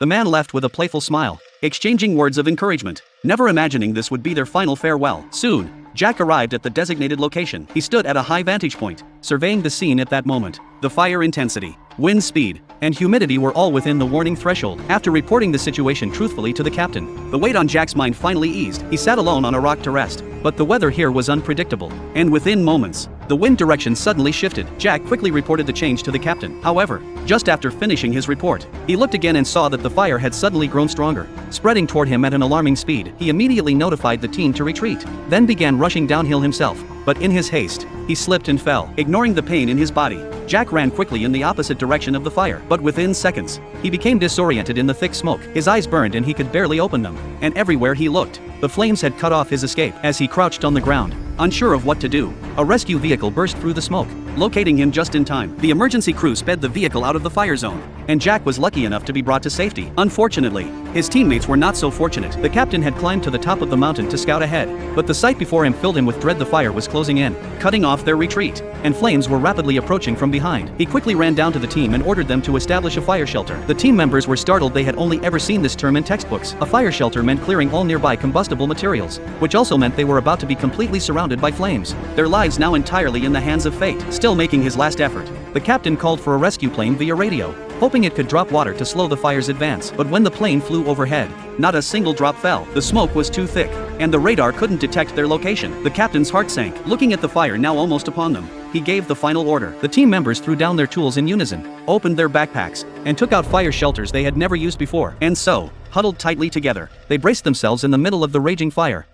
The man left with a playful smile, exchanging words of encouragement, never imagining this would be their final farewell. Soon, Jack arrived at the designated location. He stood at a high vantage point, surveying the scene at that moment. The fire intensity, wind speed, and humidity were all within the warning threshold. After reporting the situation truthfully to the captain, the weight on Jack's mind finally eased. He sat alone on a rock to rest. But the weather here was unpredictable, and within moments, the wind direction suddenly shifted. Jack quickly reported the change to the captain. However, just after finishing his report, he looked again and saw that the fire had suddenly grown stronger, spreading toward him at an alarming speed. He immediately notified the team to retreat, then began rushing downhill himself. But in his haste, he slipped and fell. Ignoring the pain in his body, Jack ran quickly in the opposite direction of the fire. But within seconds, he became disoriented in the thick smoke. His eyes burned and he could barely open them. And everywhere he looked, the flames had cut off his escape. As he crouched on the ground, unsure of what to do, a rescue vehicle burst through the smoke, locating him just in time. The emergency crew sped the vehicle out of the fire zone, and Jack was lucky enough to be brought to safety. Unfortunately, his teammates were not so fortunate. The captain had climbed to the top of the mountain to scout ahead, but the sight before him filled him with dread. The fire was closing in, cutting off their retreat, and flames were rapidly approaching from behind. He quickly ran down to the team and ordered them to establish a fire shelter. The team members were startled. They had only ever seen this term in textbooks. A fire shelter meant clearing all nearby combustible materials, which also meant they were about to be completely surrounded by flames, their lives now entirely in the hands of fate. Still making his last effort, the captain called for a rescue plane via radio, hoping it could drop water to slow the fire's advance. But when the plane flew overhead, not a single drop fell. The smoke was too thick, and the radar couldn't detect their location. The captain's heart sank, looking at the fire now almost upon them. He gave the final order. The team members threw down their tools in unison, opened their backpacks, and took out fire shelters they had never used before. And so, huddled tightly together, they braced themselves in the middle of the raging fire.